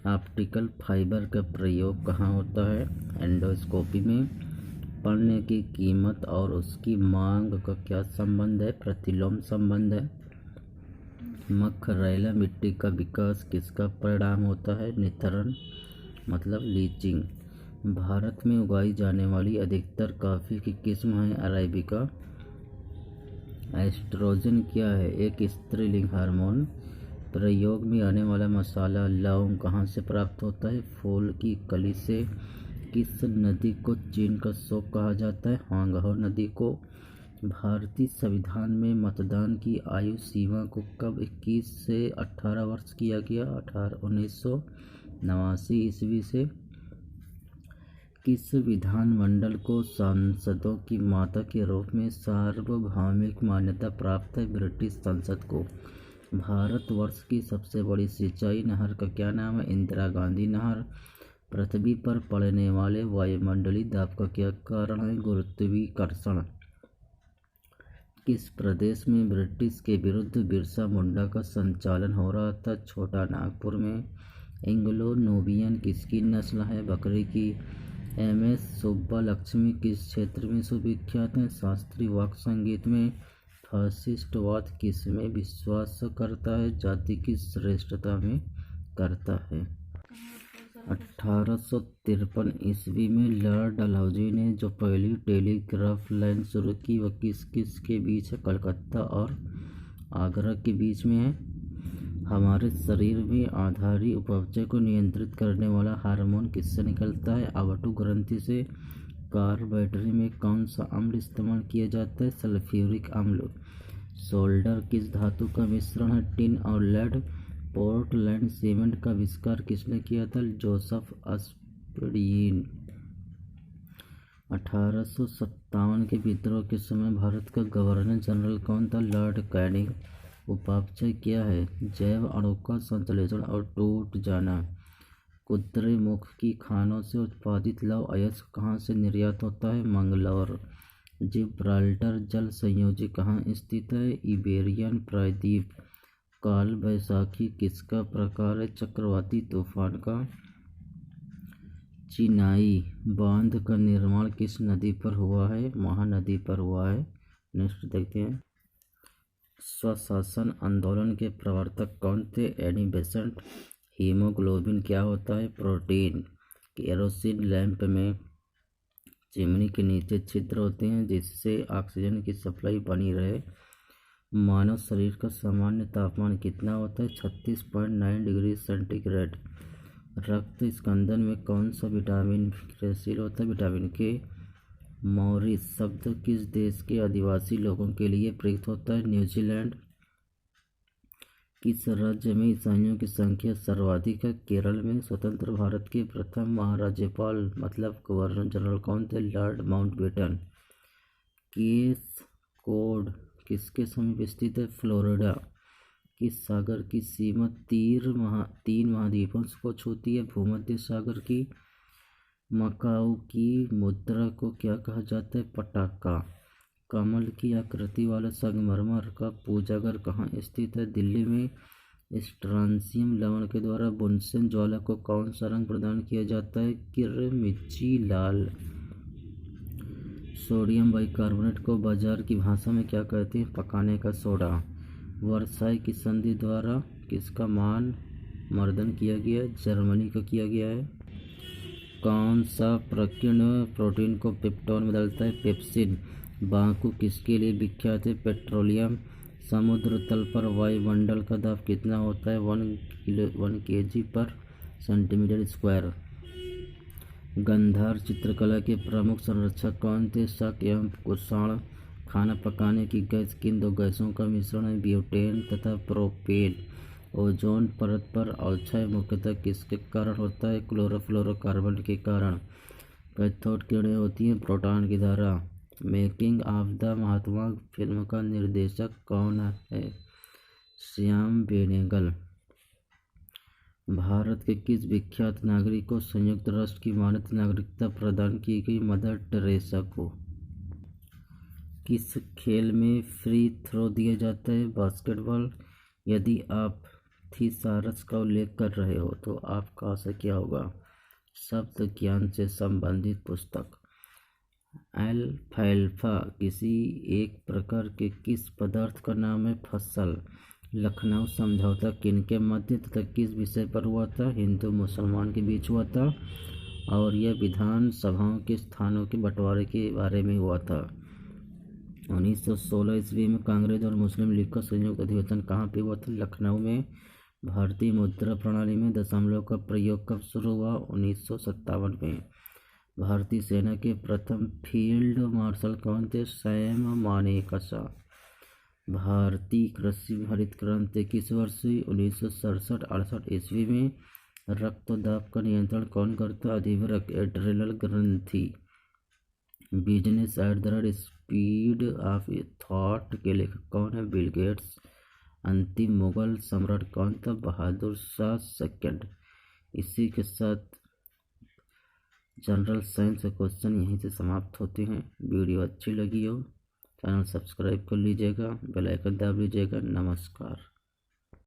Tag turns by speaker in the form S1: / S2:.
S1: Optical fibre का प्रयोग कहाँ होता है? एंडोस्कोपी में। पण्य की कीमत और उसकी मांग का क्या संबंध है? प्रतिलोम संबंध है। मखरैला मिट्टी का विकास किसका परिणाम होता है? निथरण मतलब लीचिंग। भारत में उगाई जाने वाली अधिकतर कॉफ़ी की किस्म है अरेबिका। एस्ट्रोजन क्या है? एक स्त्रीलिंग हार्मोन। प्रयोग में आने वाला मसाला लौंग कहाँ से प्राप्त होता है? फूल की कली से। किस नदी को चीन का शोक कहा जाता है? हांगहो नदी को। भारतीय संविधान में मतदान की आयु सीमा को कब 21 से 18 वर्ष किया गया? 1989 ईस्वी से। किस विधानमंडल को सांसदों की माता के रूप में सार्वभौमिक मान्यता प्राप्त है? ब्रिटिश संसद को। भारतवर्ष की सबसे बड़ी सिंचाई नहर का क्या नाम है? इंदिरा गांधी नहर। पृथ्वी पर पड़ने वाले वायुमंडलीय दाब का क्या कारण है? गुरुत्वाकर्षण। किस प्रदेश में ब्रिटिश के विरुद्ध बिरसा मुंडा का संचालन हो रहा था? छोटा नागपुर में। एंग्लो नोबियन किसकी नस्ल है? बकरी की। MS सुब्बालक्ष्मी किस क्षेत्र में सुविख्यात हैं? शास्त्रीय वाद्य संगीत में। फासिस्टवाद किस में विश्वास करता है? जाति की श्रेष्ठता में करता है। 1853 ईस्वी में लॉर्ड डलहौजी ने जो पहली टेलीग्राफ लाइन शुरू की वह किस के बीच है? कलकत्ता और आगरा के बीच में है। हमारे शरीर में आहारीय उपापचय को नियंत्रित करने वाला हार्मोन किससे निकलता है? आव्यूह ग्रंथि से। कार बैटरी में कौन सा अम्ल इस्तेमाल किया जाता है? सल्फ्यूरिक अम्ल। सोल्डर किस धातु का मिश्रण है? टिन और लेड। पोर्टलैंड सीमेंट का आविष्कार किसने किया था? जोसेफ अस्परिन। 1857 के विद्रोह के समय भारत का गवर्नर जनरल कौन था? Lord Canning. उपापचय क्या है? जैव अणु का संश्लेषण और टूट जाना। कुद्रेमुख की खानों से उत्पादित लौह अयस्क कहाँ से निर्यात होता है? मंगलौर। जिब्राल्टर जल संयोजी कहाँ स्थित है? इबेरियन प्रायद्वीप। काल बैसाखी किसका प्रकार है? चक्रवाती तूफान का। चिनाई बांध का निर्माण किस नदी पर हुआ है? महानदी पर हुआ है। नेक्स्ट देखते हैं। स्वशासन आंदोलन के प्रवर्तक कौन थे? Annie Besant. हीमोग्लोबिन क्या होता है? प्रोटीन। केरोसिन लैंप में चिमनी के नीचे छिद्र होते हैं जिससे ऑक्सीजन की सप्लाई बनी रहे। मानव शरीर का सामान्य तापमान कितना होता है? 36.9 डिग्री सेंटीग्रेड। रक्त स्कंदन में कौन सा विटामिन क्रियाशील होता है? विटामिन के। मॉरिस शब्द किस देश के आदिवासी लोगों के लिए प्रयुक्त होता है? न्यूजीलैंड। किस राज्य में ईसाइयों की संख्या सर्वाधिक है? केरल में। स्वतंत्र भारत के प्रथम महाराज्यपाल मतलब गवर्नर जनरल कौन थे? Lord Mountbatten. केस कोड किसके समीप स्थित है? फ्लोरिडा। किस सागर की सीमा तीन महाद्वीपों को छूती है? भूमध्य सागर की। मकाऊ की मुद्रा को क्या कहा जाता है? पटाका। कमल की आकृति वाला संगमरमर का पूजाघर कहाँ स्थित है? दिल्ली में। स्ट्रांसियम लवण के द्वारा बुनसेन ज्वाला को कौन सा रंग प्रदान किया जाता है? किरमिची लाल। सोडियम बाइकार्बोनेट को बाजार की भाषा में क्या कहते हैं? पकाने का सोडा। वर्साई की संधि द्वारा किसका मान मर्दन किया गया? जर्मनी का किया गया है। कौन सा प्रकीर्ण प्रोटीन को पेप्टोन में बदलता है? पेप्सिन। बाकू किसके लिए विख्यात है? पेट्रोलियम। समुद्र तल पर वायुमंडल का दाब कितना होता है? 1 kg पर सेंटीमीटर स्क्वायर। गंधार चित्रकला के प्रमुख संरक्षक कौन थे? शक एवं कुषाण। खाना पकाने की गैस किन दो गैसों का मिश्रण है? ब्यूटेन तथा प्रोपेन। ओजोन परत पर अवक्षय मुख्यतः किसके कारण होता है? क्लोरोफ्लोरोकार्बन के कारण। कैथोड किरणें होती हैं प्रोटॉन की धारा। Making of the Mahatma film का निर्देशक कौन है? श्याम बेनेगल। भारत के किस विख्यात नागरिक को संयुक्त राष्ट्र की मानद नागरिकता प्रदान की गई? मदर टेरेसा को। किस खेल में फ्री थ्रो दिया जाता है? बास्केटबॉल। यदि आप थिसारस का उल्लेख कर रहे हो तो आपका से क्या होगा? शब्द ज्ञान से संबंधित पुस्तक। एल्फाल्फा किसी एक प्रकार के किस पदार्थ का नाम है? फसल। लखनऊ समझौता किनके मध्य तथा किस विषय पर हुआ था? हिंदू मुसलमान के बीच हुआ था और यह विधान सभाओं के स्थानों के बंटवारे के बारे में हुआ था। 1916 ईस्वी में कांग्रेस और मुस्लिम लीग का संयुक्त अधिवेशन कहाँ पे हुआ था? लखनऊ में। भारतीय मुद्रा प्रणाली में दशमलव का प्रयोग कब शुरू हुआ? 1957 में। भारतीय सेना के प्रथम फील्ड मार्शल कौन थे? सैम मानेकशॉ। भारतीय कृषि हरित क्रांति किस वर्ष हुई? 1967-68 ईस्वी में। रक्तदाब का नियंत्रण कौन करता? अधिवृक्क एड्रिनल ग्रंथि। Business at the speed of thought के लेखक कौन है? Bill Gates. अंतिम मुगल सम्राट कौन था? बहादुर शाह सेकंड। इसी के साथ जनरल साइंस के क्वेश्चन यहीं से समाप्त होते हैं। वीडियो अच्छी लगी हो चैनल सब्सक्राइब कर लीजिएगा, बेल आइकन दबा लीजिएगा। नमस्कार।